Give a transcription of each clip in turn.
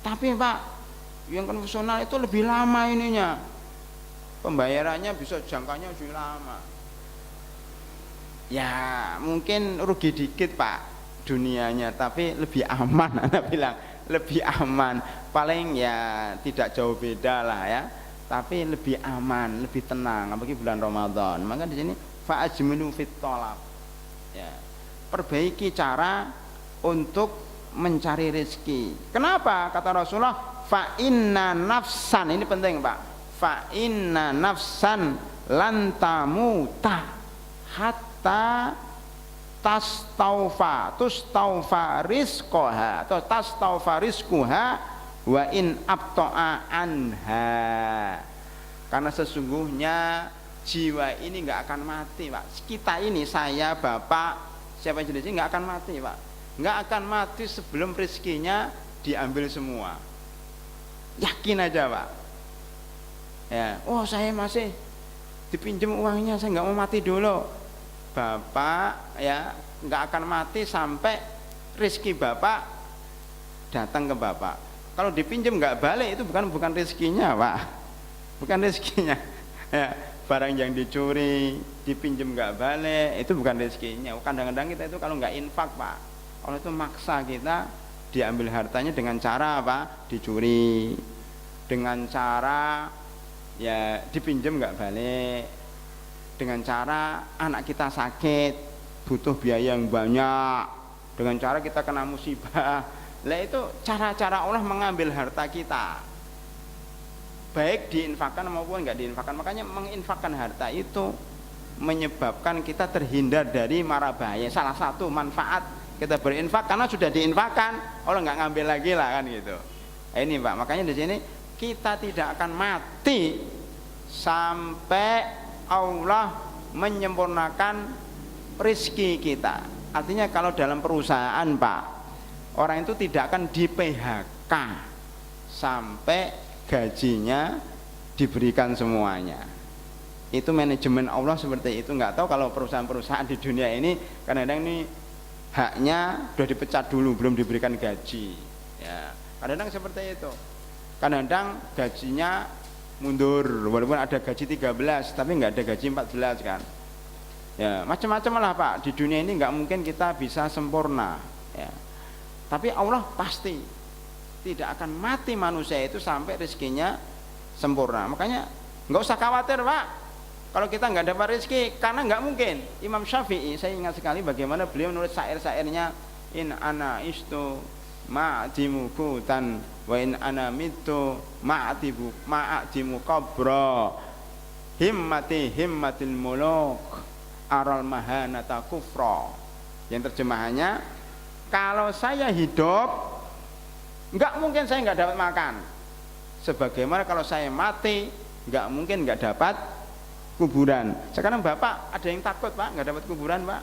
Tapi Pak, yang konvensional itu lebih lama ininya, pembayarannya bisa jangkanya lebih lama. Ya mungkin rugi dikit Pak dunianya, tapi lebih aman. Anda bilang lebih aman, paling ya tidak jauh beda lah ya, tapi lebih aman, lebih tenang apalagi bulan Ramadan. Maka di sini fa'ajmilu fit thalab, ya, perbaiki cara untuk mencari rezeki. Kenapa? Kata Rasulullah, fa inna nafsan, ini penting Pak, fa inna nafsan lantamuta hatta tustaufa rizqaha atau tastaufa rizquha wa in abta'a anha. Karena sesungguhnya jiwa ini nggak akan mati Pak. Kita ini, saya, bapak, siapa jenis ini nggak akan mati Pak, nggak akan mati sebelum rezekinya diambil semua. Yakin aja Pak ya. Oh saya masih dipinjam uangnya, saya nggak mau mati dulu. Bapak ya nggak akan mati sampai rezeki bapak datang ke bapak. Kalau dipinjam nggak balik itu bukan rezekinya Pak, bukan rezekinya ya. Barang yang dicuri dipinjam nggak balik itu bukan rezekinya. Kadang-kadang kita itu kalau nggak infak Pak, Allah itu maksa kita diambil hartanya dengan cara apa? Dicuri, dengan cara ya dipinjam nggak balik, dengan cara anak kita sakit butuh biaya yang banyak, dengan cara kita kena musibah. Lah itu cara-cara Allah mengambil harta kita, baik diinfakkan maupun nggak diinfakkan. Makanya menginfakkan harta itu menyebabkan kita terhindar dari mara bahaya. Salah satu manfaat kita berinfak, karena sudah diinfakkan Allah nggak ngambil lagi lah kan gitu. Ini Pak, makanya di sini kita tidak akan mati sampai Allah menyempurnakan rezeki kita. Artinya kalau dalam perusahaan Pak, orang itu tidak akan di PHK sampai gajinya diberikan semuanya. Itu manajemen Allah seperti itu. Nggak tahu kalau perusahaan-perusahaan di dunia ini kadang-kadang ini haknya sudah dipecat dulu belum diberikan gaji ya. Kadang-kadang seperti itu. Kadang-kadang gajinya mundur walaupun ada gaji 13 tapi nggak ada gaji 14 kan ya. Macam-macam lah Pak, di dunia ini nggak mungkin kita bisa sempurna ya. Tapi Allah pasti tidak akan mati manusia itu sampai rezekinya sempurna. Makanya nggak usah khawatir Pak kalau kita nggak dapat rezeki, karena nggak mungkin. Imam Syafi'i, saya ingat sekali bagaimana beliau menulis syair-syairnya, in ana istu ma'adimu kutan wa in ana mitu ma'adimu qabra himmati himmatil muluk aral mahanata kufra. Yang terjemahannya, kalau saya hidup nggak mungkin saya nggak dapat makan, sebagaimana kalau saya mati nggak mungkin nggak dapat kuburan. Sekarang Bapak ada yang takut Pak nggak dapat kuburan Pak?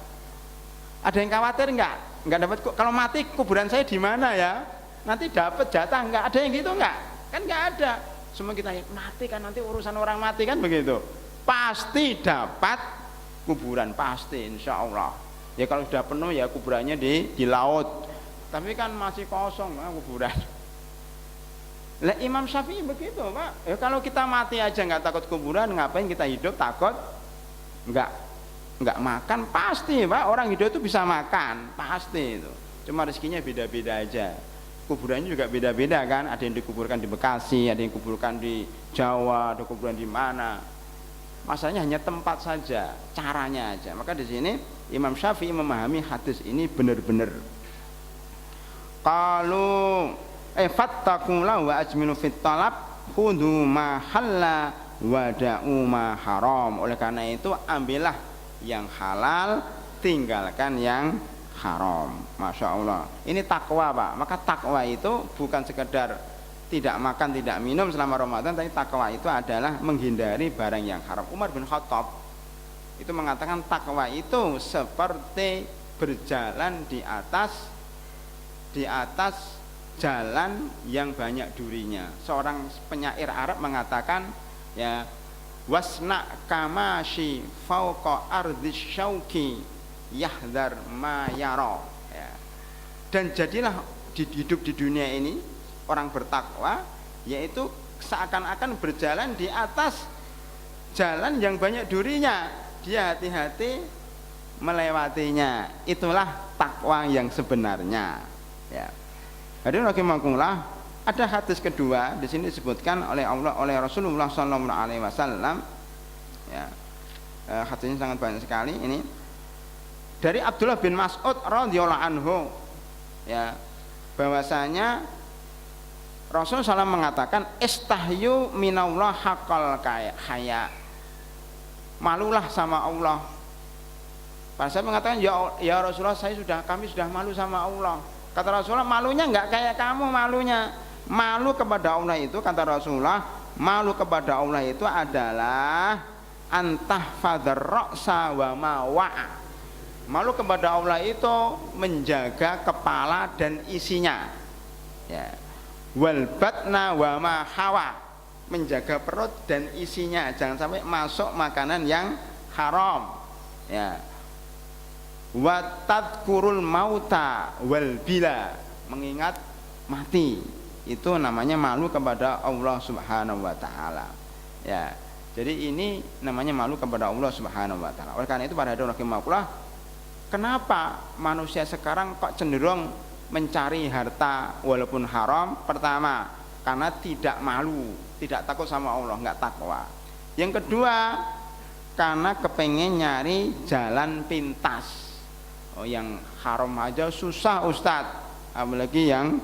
Ada yang khawatir nggak dapat? Kalau mati kuburan saya di mana ya? Nanti dapat jatah nggak? Ada yang gitu nggak? Kan nggak ada. Semua kita mati kan nanti urusan orang mati kan begitu. Pasti dapat kuburan, pasti insya Allah. Ya kalau sudah penuh ya kuburannya di laut. Tapi kan masih kosong kuburan. Lah Imam Syafi'i begitu Pak. Ya kalau kita mati aja nggak takut kuburan, ngapain kita hidup takut nggak makan? Pasti Pak, orang hidup itu bisa makan, pasti itu. Cuma rezekinya beda-beda aja. Kuburannya juga beda-beda kan. Ada yang dikuburkan di Bekasi, ada yang dikuburkan di Jawa, ada kuburan di mana. Masalahnya hanya tempat saja, caranya aja. Maka di sini Imam Syafi'i memahami hadis ini benar-benar. Kalau fattaqulla wa ajmilu fit talab khudhu ma halla wa da'u ma haram. Oleh karena itu ambillah yang halal, tinggalkan yang haram. Masya Allah, ini takwa Pak. Maka takwa itu bukan sekedar tidak makan tidak minum selama Ramadan, tapi takwa itu adalah menghindari barang yang haram. Umar bin Khattab itu mengatakan takwa itu seperti berjalan di atas jalan yang banyak durinya. Seorang penyair Arab mengatakan ya, wasna kamashi fauqa ardhis syauki yahdar ma yara ya. Dan jadilah hidup di dunia ini orang bertakwa yaitu seakan-akan berjalan di atas jalan yang banyak durinya, dia hati-hati melewatinya. Itulah takwa yang sebenarnya. Ya. Hadirin rahimakumullah, ada hadis kedua di sini disebutkan oleh Rasulullah sallallahu alaihi wasallam. Ya. Hadisnya sangat banyak sekali ini. Dari Abdullah bin Mas'ud radhiyallahu anhu, ya, bahwasanya Rasulullah SAW mengatakan istahyu minallah haqqal haya. Malulah sama Allah. Pas saya mengatakan ya Rasulullah, kami sudah malu sama Allah. Kata Rasulullah, malunya enggak kayak kamu malunya. Malu kepada Allah itu, kata Rasulullah, malu kepada Allah itu adalah antah fadhar ra'sa wa ma wa'a. Malu kepada Allah itu menjaga kepala dan isinya, ya. Wal batna wa ma hawa, menjaga perut dan isinya, jangan sampai masuk makanan yang haram, ya. Wa tadkurul mauta wal bila, mengingat mati, itu namanya malu kepada Allah Subhanahu wa taala, ya. Jadi ini namanya malu kepada Allah Subhanahu wa taala. Oleh karena itu pada hadirin rahimakumullah, kenapa manusia sekarang kok cenderung mencari harta walaupun haram? Pertama, karena tidak malu, tidak takut sama Allah, nggak takwa. Yang kedua, karena kepengen nyari jalan pintas. Oh, yang haram aja susah Ustadz, apalagi yang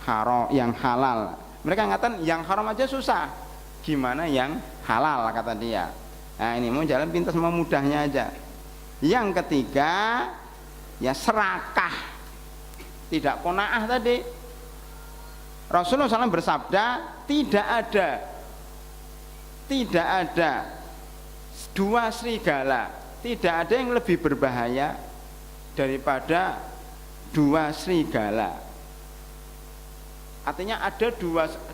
haram, yang halal. Mereka ngatakan yang haram aja susah, gimana yang halal, kata dia. Nah, ini mau jalan pintas, mau mudahnya aja. Yang ketiga, ya serakah, tidak qanaah tadi. Rasulullah SAW bersabda, tidak ada dua serigala, tidak ada yang lebih berbahaya daripada dua serigala. Artinya ada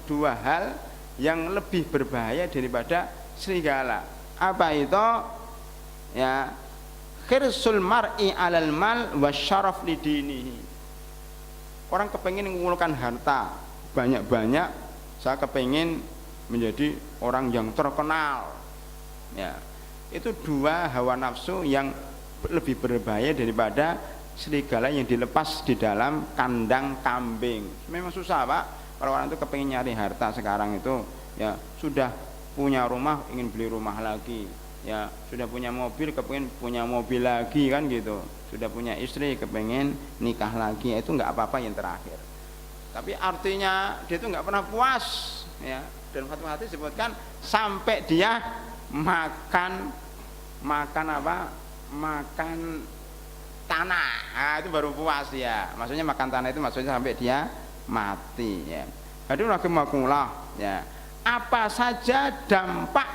dua hal yang lebih berbahaya daripada serigala. Apa itu? Ya, khirsul mar'i alal mal wasyaraf lidinihi. Orang kepengen mengumpulkan harta banyak-banyak, saya kepengen menjadi orang yang terkenal, ya. Itu dua hawa nafsu yang lebih berbahaya daripada serigala yang dilepas di dalam kandang kambing. Memang susah, Pak. Kalau orang itu kepengen nyari harta sekarang itu, ya, sudah punya rumah ingin beli rumah lagi, ya, sudah punya mobil kepengen punya mobil lagi, kan gitu. Sudah punya istri kepengen nikah lagi. Itu nggak apa-apa yang terakhir, tapi artinya dia itu nggak pernah puas, ya. Dan satu hati disebutkan sampai dia makan apa, makan tanah. Nah, itu baru puas, ya. Maksudnya makan tanah itu maksudnya sampai dia mati, ya. Hadirin rahimakumullah, ya. Apa saja dampak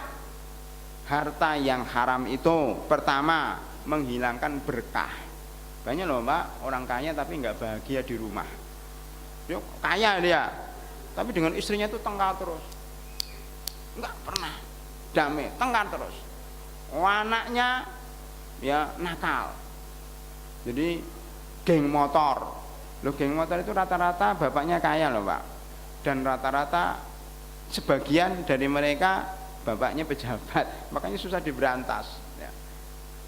harta yang haram itu? Pertama, menghilangkan berkah. Banyak loh, Mbak, orang kaya tapi nggak bahagia di rumah. Dia kaya dia, tapi dengan istrinya itu tengkar terus, nggak pernah damai, tengkar terus. Anaknya ya nakal, jadi geng motor. Loh, geng motor itu rata-rata bapaknya kaya loh, Pak. Dan rata-rata sebagian dari mereka bapaknya pejabat, makanya susah diberantas, ya.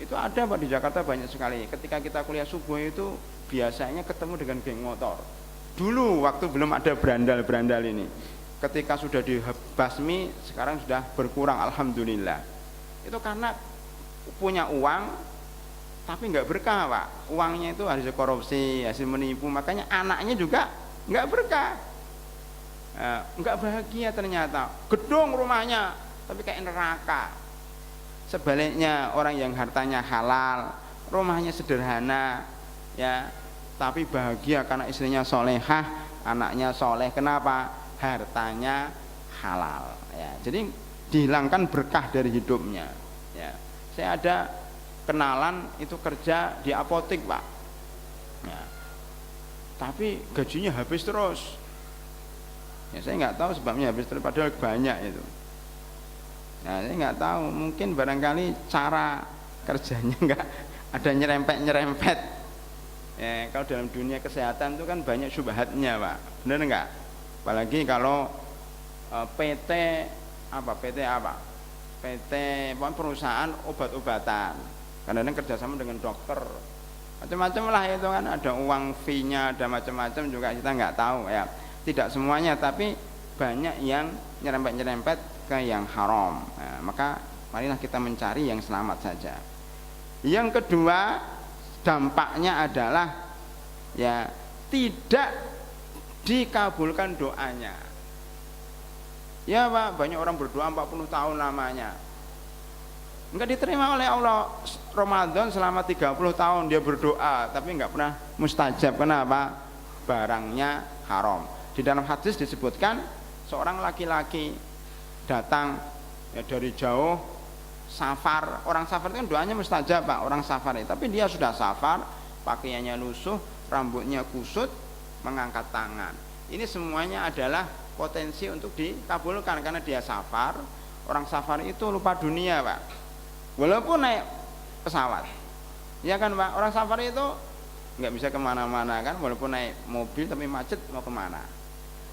Itu ada, Pak, di Jakarta banyak sekali. Ketika kita kuliah subuh itu biasanya ketemu dengan geng motor. Dulu waktu belum ada berandal-berandal ini, ketika sudah dibasmi sekarang sudah berkurang, alhamdulillah. Itu karena punya uang tapi nggak berkah, Pak. Uangnya itu hasil korupsi, hasil menipu, makanya anaknya juga nggak berkah, nggak bahagia ternyata. Gedung rumahnya tapi kayak neraka. Sebaliknya orang yang hartanya halal, rumahnya sederhana, ya, tapi bahagia karena istrinya solehah, anaknya soleh. Kenapa? Hartanya halal, ya. Jadi dihilangkan berkah dari hidupnya, ya. Saya ada kenalan itu kerja di apotek, Pak, ya, tapi gajinya habis terus, ya. Saya nggak tahu sebabnya habis terus, padahal banyak itu. Nah, saya nggak tahu, mungkin barangkali cara kerjanya nggak ada nyerempet. Ya, kalau dalam dunia kesehatan itu kan banyak syubhatnya, Pak, benar nggak? Apalagi kalau PT PT perusahaan obat-obatan, kadang-kadang kerjasama dengan dokter, macam-macam lah itu kan, ada uang fee-nya, ada macam-macam juga kita nggak tahu ya. Tidak semuanya, tapi banyak yang nyerempet-nyerempet ke yang haram. Nah, maka marilah kita mencari yang selamat saja. Yang kedua, dampaknya adalah ya tidak dikabulkan doanya. Ya Pak, banyak orang berdoa 40 tahun lamanya, enggak diterima oleh Allah. Ramadan selama 30 tahun dia berdoa tapi enggak pernah mustajab. Kenapa? Barangnya haram. Di dalam hadis disebutkan seorang laki-laki datang ya dari jauh, safar. Orang safar itu kan doanya mustajab Pak, orang safar itu. Tapi dia sudah safar, pakaiannya lusuh, rambutnya kusut, mengangkat tangan. Ini semuanya adalah potensi untuk dikabulkan karena dia safar. Orang safar itu lupa dunia Pak, walaupun naik pesawat, ya kan Pak. Orang safar itu nggak bisa kemana-mana kan, walaupun naik mobil tapi macet mau kemana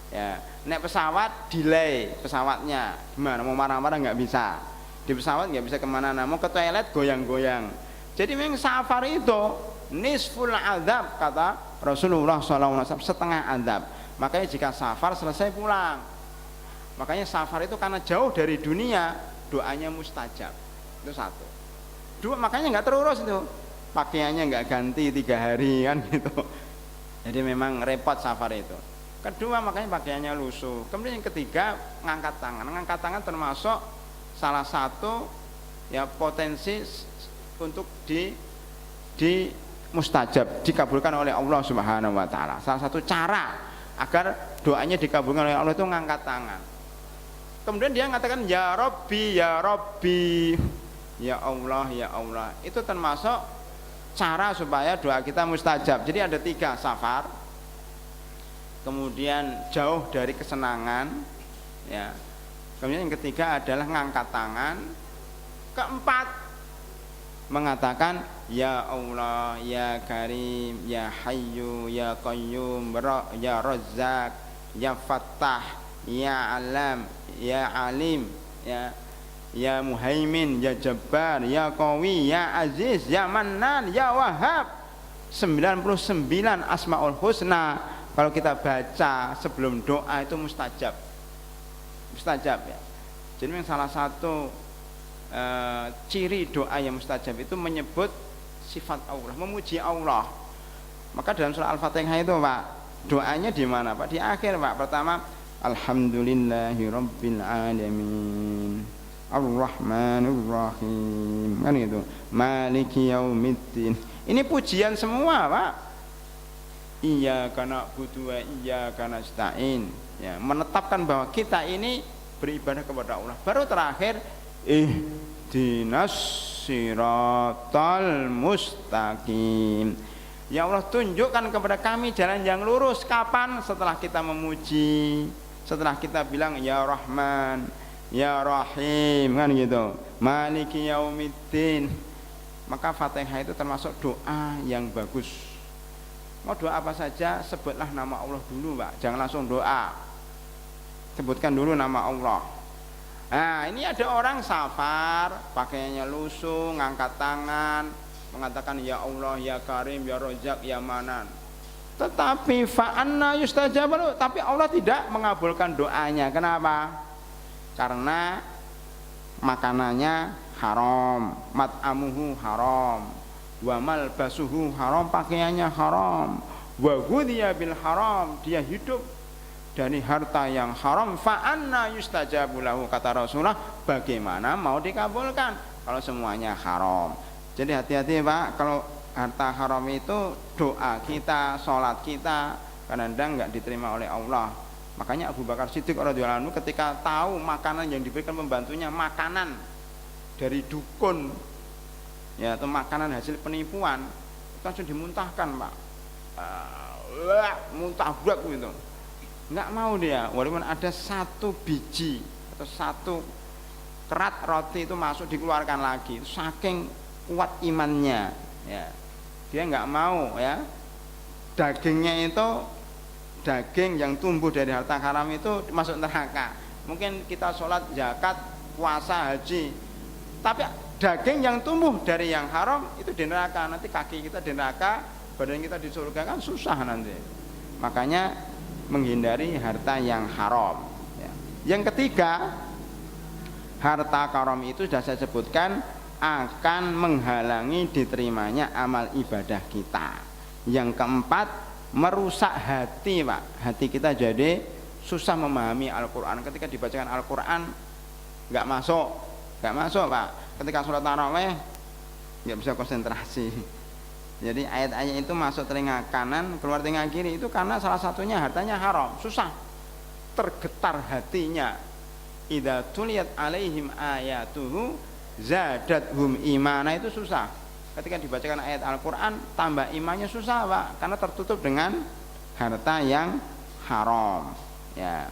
ya. Naik pesawat delay pesawatnya, gimana mau marah-marah nggak bisa, di pesawat nggak bisa kemana-mana, mau ke toilet goyang-goyang. Jadi memang safar itu nisful adab, kata Rasulullah SAW, setengah adab. Makanya jika safar selesai pulang. Makanya safar itu karena jauh dari dunia, doanya mustajab. Itu satu. Dua, makanya nggak terurus itu, pakaiannya nggak ganti 3 hari kan gitu. Jadi memang repot safar itu. Kedua, makanya pakaiannya lusuh. Kemudian yang ketiga, ngangkat tangan. Ngangkat tangan termasuk salah satu ya potensi untuk di mustajab, dikabulkan oleh Allah Subhanahu wa taala. Salah satu cara agar doanya dikabulkan oleh Allah itu ngangkat tangan. Kemudian dia mengatakan ya Rabbi, ya Rabbi, ya Allah, ya Allah. Itu termasuk cara supaya doa kita mustajab. Jadi ada 3, safar, kemudian jauh dari kesenangan ya, kemudian yang ketiga adalah ngangkat tangan, keempat mengatakan ya Allah, ya Karim, ya Hayyu, ya Qayyum, ya Razzaq, ya Fattah, ya Alam, ya Alim, ya Muhaimin, ya Jabbar, ya Qawi, ya Aziz, ya Mannan, ya Wahhab. 99 Asmaul Husna kalau kita baca sebelum doa itu mustajab. Mustajab ya. Jadi yang salah satu ciri doa yang mustajab itu menyebut sifat Allah, memuji Allah. Maka dalam surah Al-Fatihah itu Pak, doanya di mana Pak? Di akhir Pak. Pertama, Alhamdulillahirabbil alamin, Ar-Rahmanir Rahim, kan itu. Maliki yaumiddin. Ini pujian semua Pak. Iyyaka na'budu wa iyyaka nasta'in. Ya, menetapkan bahwa kita ini beribadah kepada Allah. Baru terakhir ihdinas siratal mustaqim. Ya Allah, tunjukkan kepada kami jalan yang lurus. Kapan? Setelah kita memuji, setelah kita bilang ya Rahman, ya Rahim, kan gitu. Maliki yaumiddin. Maka Fatihah itu termasuk doa yang bagus. Mau doa apa saja, sebutlah nama Allah dulu Pak. Jangan langsung doa, sebutkan dulu nama Allah. Nah ini ada orang safar, pakaiannya lusuh, ngangkat tangan, mengatakan ya Allah, ya Karim, ya Razzaq, ya Manan. Tetapi fa'anna yustajabu, tapi Allah tidak mengabulkan doanya. Kenapa? Karena makanannya haram, mat'amuhu haram, wa malbasuhu haram, pakaiannya haram, wa ghudhiya bil haram, dia hidup dari harta yang haram. Fa'anna yustajabu lahu, kata Rasulullah, bagaimana mau dikabulkan kalau semuanya haram. Jadi hati-hati Pak, kalau harta haram itu doa kita, sholat kita kadang-kadang nggak diterima oleh Allah. Makanya Abu Bakar Siddiq radhiyallahu anhu ketika tahu makanan yang diberikan pembantunya makanan dari dukun ya, atau makanan hasil penipuan, langsung dimuntahkan Pak, muntah berat gitu. Nggak mau dia, walaupun ada 1 biji atau 1 kerat roti itu masuk dikeluarkan lagi, saking kuat imannya ya, dia nggak mau ya, dagingnya itu daging yang tumbuh dari harta haram itu masuk neraka. Mungkin kita sholat, zakat, puasa, haji, tapi daging yang tumbuh dari yang haram itu di neraka. Nanti kaki kita di neraka, badan kita di surga, kan susah nanti. Makanya menghindari harta yang haram ya. Yang ketiga, harta haram itu sudah saya sebutkan akan menghalangi diterimanya amal ibadah kita. Yang keempat, merusak hati, Pak. Hati kita jadi susah memahami Al-Quran. Ketika dibacakan Al-Quran nggak masuk, Pak. Ketika sholat tarawih nggak bisa konsentrasi. Jadi ayat-ayat itu masuk telinga kanan, keluar telinga kiri, itu karena salah satunya hartanya haram, susah, tergetar hatinya. Idza tuliyat alaihim ayatuhu zadathum imana, itu susah. Ketika dibacakan ayat Al-Quran tambah imannya susah, Pak, karena tertutup dengan harta yang haram ya.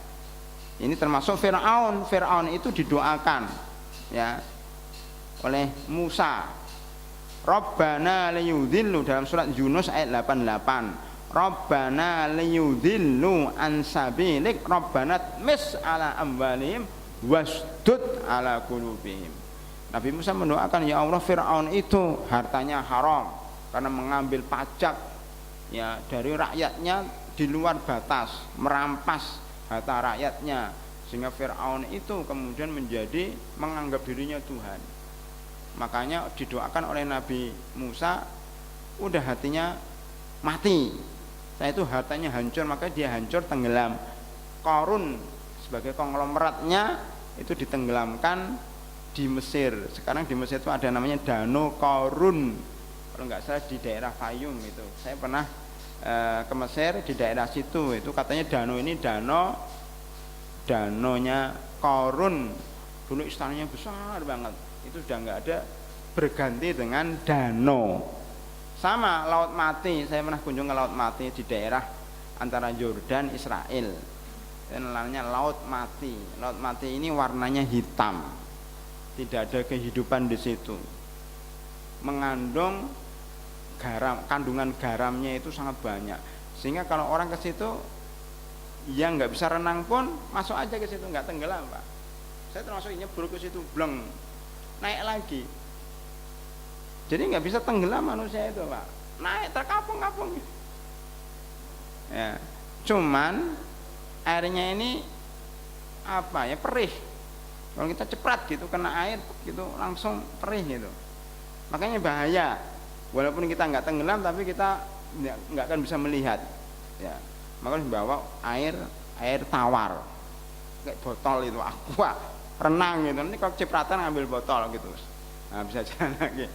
Ini termasuk Fir'aun. Fir'aun itu didoakan ya oleh Musa, Rabbana liyudhillu, dalam surat Yunus ayat 88, Rabbana liyudhillu an sabilik Rabbana tmis ala amwalihim wasdud ala qulubihim. Nabi Musa mendoakan, ya Allah, Fir'aun itu hartanya haram karena mengambil pajak ya dari rakyatnya di luar batas, merampas harta rakyatnya, sehingga Fir'aun itu kemudian menjadi menganggap dirinya Tuhan. Makanya didoakan oleh Nabi Musa, udah hatinya mati, saya itu hartanya hancur, maka dia hancur, tenggelam. Qarun sebagai konglomeratnya itu ditenggelamkan di Mesir. Sekarang di Mesir itu ada namanya Danau Qarun, kalau nggak salah di daerah Fayum itu. Saya pernah ke Mesir, di daerah situ itu katanya danau ini danaunya Qarun. Dulu istananya besar banget, itu sudah nggak ada, berganti dengan danau. Sama Laut Mati, saya pernah kunjung ke Laut Mati di daerah antara Yordan Israel, dan namanya Laut Mati. Laut Mati ini warnanya hitam, tidak ada kehidupan di situ, mengandung garam, kandungan garamnya itu sangat banyak, sehingga kalau orang ke situ yang nggak bisa renang pun masuk aja ke situ, nggak tenggelam, Pak. Saya termasuk nyebur ke situ, bleng, naik lagi. Jadi nggak bisa tenggelam manusia itu, Pak. Naik terkapung-kapung. Ya, cuman airnya ini apa ya, perih. Kalau kita ceprat gitu kena air gitu langsung perih gitu. Makanya bahaya. Walaupun kita nggak tenggelam tapi kita nggak akan bisa melihat. Ya, maka harus bawa air tawar, kayak botol itu, aqua, renang gitu. Nanti kalau cipratan ngambil botol gitu, nah bisa jalan lagi.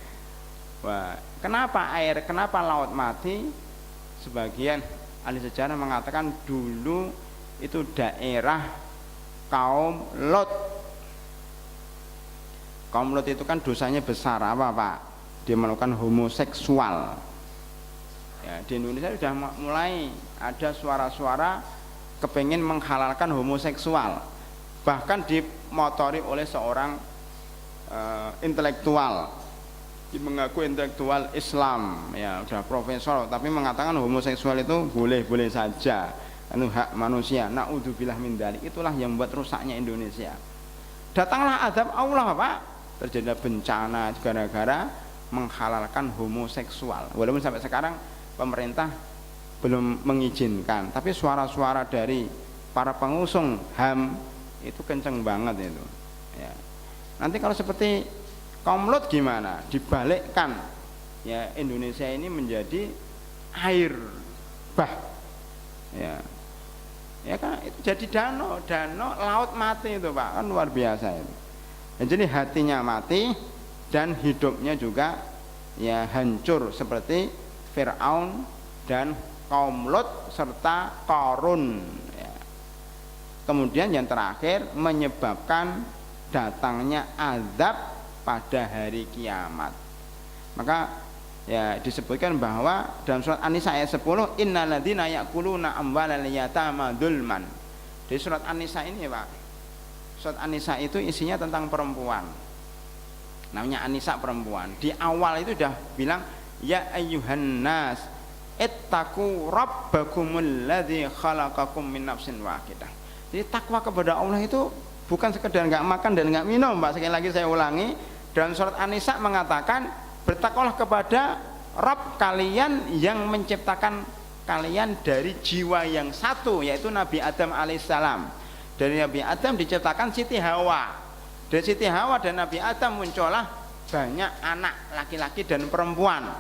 Wah, kenapa Laut Mati? Sebagian ahli sejarah mengatakan dulu itu daerah kaum Lot. Kaum Lot itu kan dosanya besar, apa, Pak? Dia melakukan homoseksual. Ya, di Indonesia sudah mulai ada suara-suara kepengen menghalalkan homoseksual, bahkan dimotori oleh seorang intelektual, mengaku intelektual Islam, ya sudah profesor, tapi mengatakan homoseksual itu boleh-boleh saja, itu hak manusia. Naudzubillah min dzalik. Itulah yang membuat rusaknya Indonesia. Datanglah azab Allah, Pak. Terjadi bencana gara-gara menghalalkan homoseksual. Walaupun sampai sekarang pemerintah belum mengizinkan, tapi suara-suara dari para pengusung HAM itu kenceng banget itu. Ya. Nanti kalau seperti kaum Lot gimana? Dibalikkan, ya Indonesia ini menjadi air bah, ya kan itu jadi danau Laut Mati itu, Pak, kan luar biasa itu. Ya, jadi hatinya mati dan hidupnya juga ya hancur seperti Fir'aun dan kaum Lot serta Qarun ya. Kemudian yang terakhir, menyebabkan datangnya azab pada hari kiamat. Maka ya disebutkan bahwa dalam surat An-Nisa ayat 10, innalladzina ya'kuluna amwalal yatama dzulman. Di surat An-Nisa ini, Pak, surat An-Nisa itu isinya tentang perempuan, namanya An-Nisa, perempuan. Di awal itu sudah bilang ya ayyuhan nas ittaqu rabbakumul ladzi khalaqakum min nafsin wahidah. Jadi takwa kepada Allah itu bukan sekedar nggak makan dan nggak minum, Pak. Sekali lagi saya ulangi, dalam surat An-Nisa mengatakan bertakwalah kepada Rabb kalian yang menciptakan kalian dari jiwa yang satu, yaitu Nabi Adam alaihissalam. Dari Nabi Adam diciptakan Siti Hawa. Dari Siti Hawa dan Nabi Adam muncullah banyak anak laki-laki dan perempuan.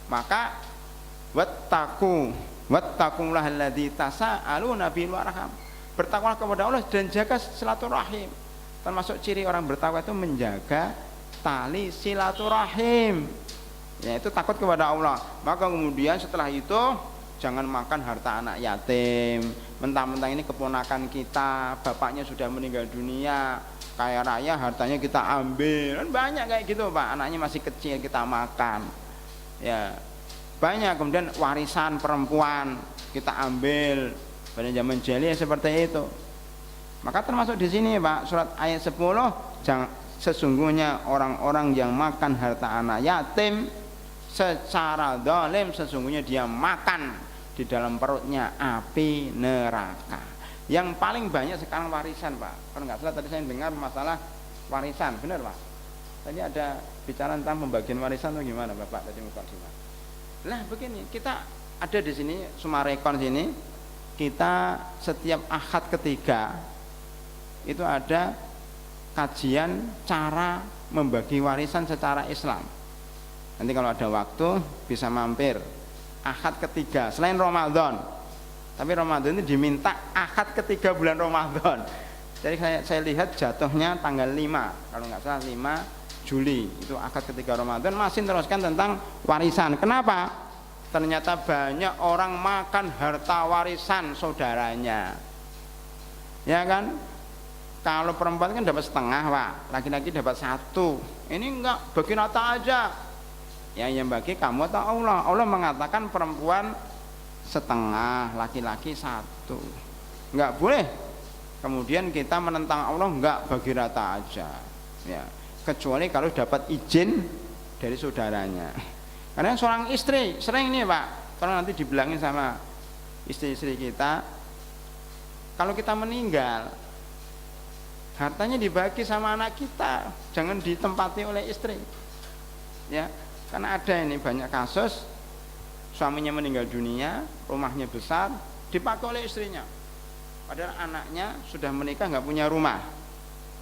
Maka wattaqullaha alladzi tasaaluna bil arham. Bertakwalah kepada Allah dan jaga silaturahim. Termasuk ciri orang bertakwa itu menjaga tali silaturahim. Yaitu takut kepada Allah. Maka kemudian setelah itu jangan makan harta anak yatim. Mentang-mentang ini keponakan kita, bapaknya sudah meninggal dunia, kaya raya, hartanya kita ambil. Kan banyak kayak gitu, Pak. Anaknya masih kecil kita makan. Ya. Banyak. Kemudian warisan perempuan kita ambil. Pada zaman jahiliyah seperti itu. Maka termasuk di sini, Pak, surat ayat 10, sesungguhnya orang-orang yang makan harta anak yatim secara zalim, sesungguhnya dia makan di dalam perutnya api neraka. Yang paling banyak sekarang warisan, Pak. Kalau nggak salah tadi saya dengar masalah warisan, benar, Pak? Tadi ada bicara tentang pembagian warisan atau gimana, Bapak? Tadi mukadimah. Nah, begini, kita ada di sini Sumarekon sini, kita setiap Ahad ketiga itu ada kajian cara membagi warisan secara Islam. Nanti kalau ada waktu bisa mampir Ahad ketiga selain Ramadan. Tapi Ramadan ini diminta Ahad ketiga bulan Ramadan. Jadi saya lihat jatuhnya tanggal 5, kalau nggak salah 5 Juli itu Ahad ketiga Ramadan, masih teruskan tentang warisan. Kenapa? Ternyata banyak orang makan harta warisan saudaranya. Ya kan? Kalau perempuan kan dapat setengah, Pak. Laki-laki dapat 1. Ini enggak, bagi rata aja. Ya, yang bagi kamu atau Allah. Allah mengatakan perempuan setengah, laki-laki 1. Enggak boleh. Kemudian kita menentang Allah, enggak, bagi rata aja. Ya, kecuali kalau dapat izin dari saudaranya. Karena seorang istri sering nih, Pak, kalau nanti dibilangin sama istri-istri kita, kalau kita meninggal hartanya dibagi sama anak kita, jangan ditempati oleh istri. Ya, karena ada ini banyak kasus suaminya meninggal dunia, rumahnya besar, dipakai oleh istrinya. Padahal anaknya sudah menikah nggak punya rumah,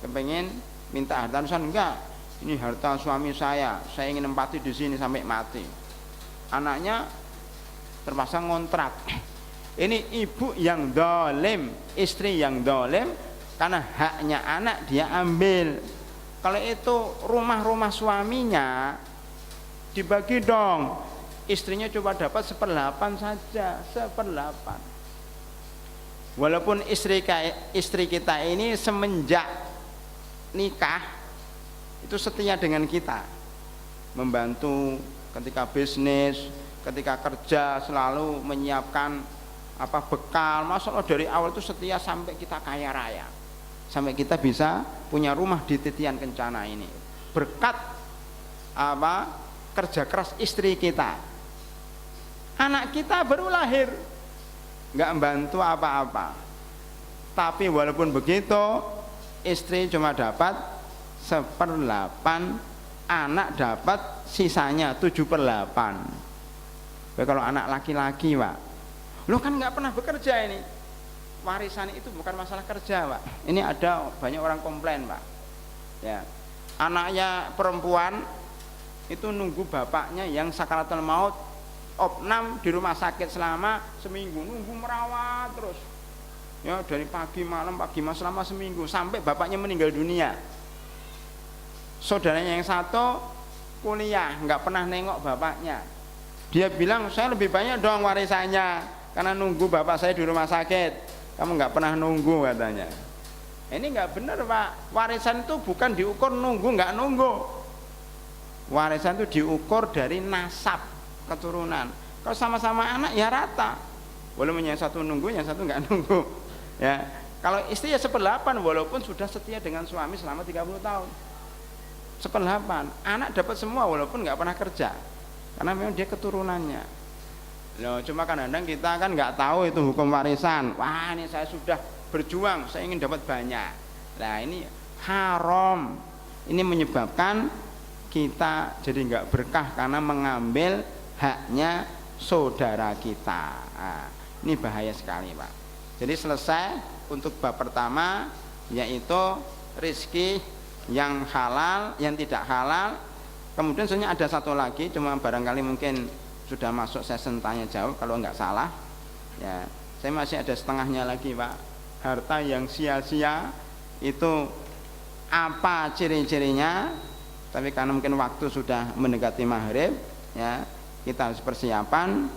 kepengen minta harta warisan, enggak. Ini harta suami saya ingin nempati di sini sampai mati. Anaknya terpaksa ngontrak. Ini ibu yang dolim, istri yang dolim, karena haknya anak dia ambil. Kalau itu rumah-rumah suaminya dibagi dong. Istrinya coba dapat 1/8 saja, 1/8. Walaupun istri kita ini semenjak nikah itu setia dengan kita, membantu ketika bisnis, ketika kerja, selalu menyiapkan bekal. Masya Allah, dari awal itu setia sampai kita kaya raya, sampai kita bisa punya rumah di titian kencana ini berkat kerja keras istri kita. Anak kita baru lahir nggak membantu apa-apa, tapi walaupun begitu istri cuma dapat 1/8, anak dapat sisanya 7/8. Kalau anak laki-laki, Pak, lo kan nggak pernah bekerja ini. Warisan itu bukan masalah kerja, Pak. Ini ada banyak orang komplain, Pak. Ya, anaknya perempuan itu nunggu bapaknya yang sakaratul maut opnam di rumah sakit selama seminggu, nunggu merawat terus. Ya, dari pagi malam selama seminggu sampai bapaknya meninggal dunia. Saudaranya yang satu kuliah, nggak pernah nengok bapaknya. Dia bilang, saya lebih banyak dong warisannya karena nunggu bapak saya di rumah sakit. Kamu nggak pernah nunggu, katanya. Ini nggak benar, Pak. Warisan itu bukan diukur nunggu nggak nunggu. Warisan itu diukur dari nasab keturunan. Kalau sama-sama anak ya rata. Walaupun yang satu nunggu, yang satu nggak nunggu. Ya, kalau istri ya 1/8 walaupun sudah setia dengan suami selama 30 tahun. 1/8, anak dapat semua walaupun nggak pernah kerja, karena memang dia keturunannya. Loh, cuma kadang-kadang kita kan nggak tahu itu hukum warisan. Wah, ini saya sudah berjuang, saya ingin dapat banyak. Nah, ini haram. Ini menyebabkan kita jadi nggak berkah karena mengambil haknya saudara kita. Nah, ini bahaya sekali, Pak. Jadi selesai untuk bab pertama, yaitu rizki yang halal, yang tidak halal. Kemudian sebenarnya ada satu lagi, cuma barangkali mungkin sudah masuk sesi tanya jawab kalau nggak salah. Ya, saya masih ada setengahnya lagi, Pak. Harta yang sia-sia itu apa ciri-cirinya? Tapi karena mungkin waktu sudah mendekati maghrib, ya kita harus persiapan.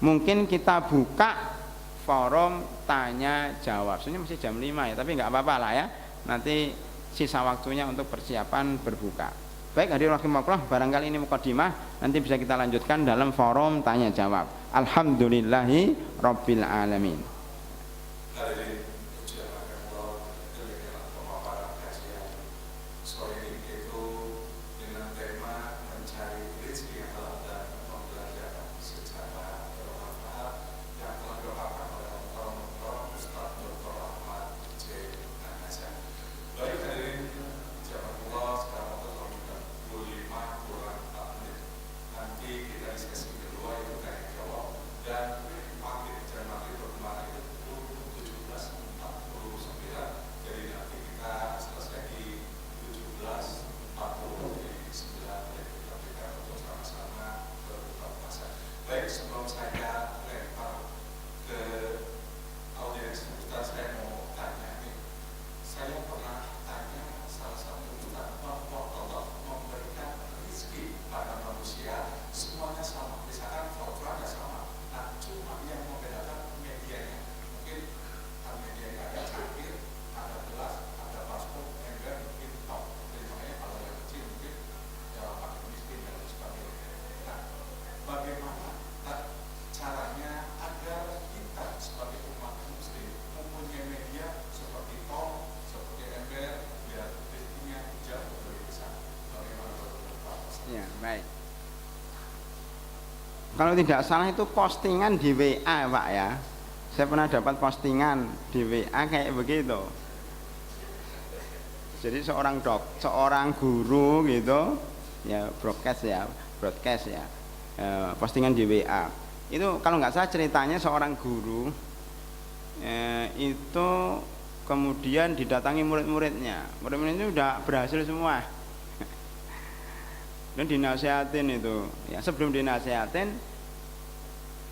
Mungkin kita buka forum tanya jawab. Sebenarnya masih jam 5 ya, tapi nggak apa-apa lah ya. Nanti sisa waktunya untuk persiapan berbuka. Baik, hadirin rahimakumullah, barangkali ini mukadimah, nanti bisa kita lanjutkan dalam forum tanya jawab. Alhamdulillahi rabbil alamin. Baik. Kalau tidak salah itu postingan di WA, Pak ya. Saya pernah dapat postingan di WA kayak begitu. Jadi seorang guru gitu, ya broadcast ya, postingan di WA. Itu kalau nggak salah ceritanya seorang guru itu kemudian didatangi murid-muridnya. Murid-muridnya udah berhasil semua. Dan dinasihatin itu, ya sebelum dinasihatin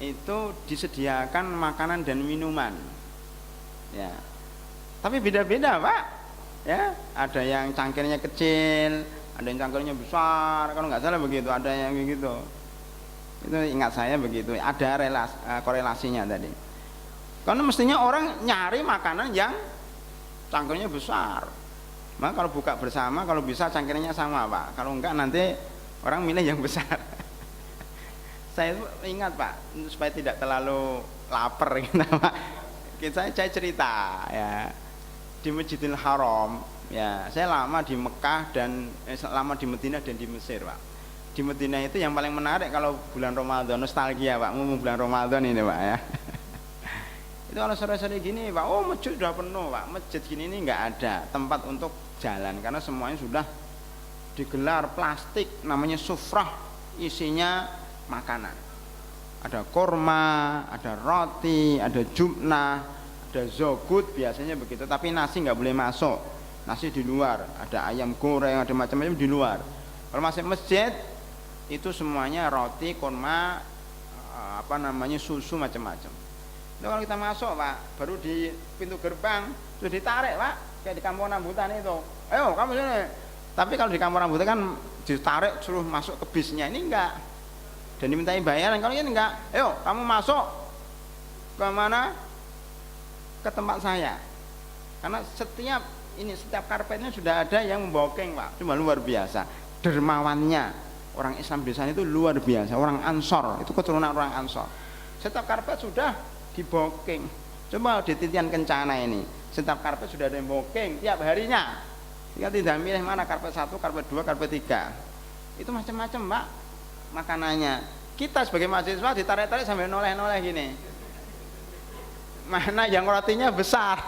itu disediakan makanan dan minuman, ya. Tapi beda-beda, Pak, ya. Ada yang cangkirnya kecil, ada yang cangkirnya besar, kalau nggak salah begitu. Ada yang begitu. Itu ingat saya begitu. Ada korelasinya tadi. Karena mestinya orang nyari makanan yang cangkirnya besar. Maka kalau buka bersama, kalau bisa cangkirnya sama, Pak. Kalau enggak nanti orang milih yang besar. Saya ingat, Pak, supaya tidak terlalu lapar gitu, Pak. Saya cerita ya di Masjidil Haram, ya. Saya lama di Mekah dan lama di Madinah dan di Mesir, Pak. Di Madinah itu yang paling menarik kalau bulan Ramadan, nostalgia, Pak. Mau bulan Ramadan ini, Pak ya. Itu kalau sore-sore gini, Pak, oh masjid sudah penuh, Pak. Masjid gini ini nggak ada tempat untuk jalan karena semuanya sudah digelar plastik, namanya sufrah, isinya makanan. Ada korma, ada roti, ada jubnah, ada zogut, biasanya begitu. Tapi nasi nggak boleh masuk, nasi di luar. Ada ayam goreng, ada macam-macam di luar. Kalau masuk masjid itu semuanya roti, korma, susu macam-macam. Itu kalau kita masuk, Pak, baru di pintu gerbang sudah ditarik, Pak, kayak di kampung rambutan itu. Ayo kamu sini. Tapi kalau di kampung rambutan kan ditarik suruh masuk ke bisnya, ini enggak. Dan dimintai bayaran. Kalau ini enggak, ayo kamu masuk ke mana? Ke tempat saya. Karena setiap karpetnya sudah ada yang membokeng, Pak. Cuma luar biasa. Dermawannya orang Islam di sana itu luar biasa. Orang Ansor, itu keturunan orang Ansor. Setiap karpet sudah dibooking. Coba di titian Kencana ini, setiap karpet sudah ada yang booking tiap harinya. Kita tidak milih mana karpet 1, karpet 2, karpet 3. Itu macam-macam, Pak, makanannya. kita sebagai mahasiswa ditarik-tarik sambil noleh-noleh gini, mana yang rotinya besar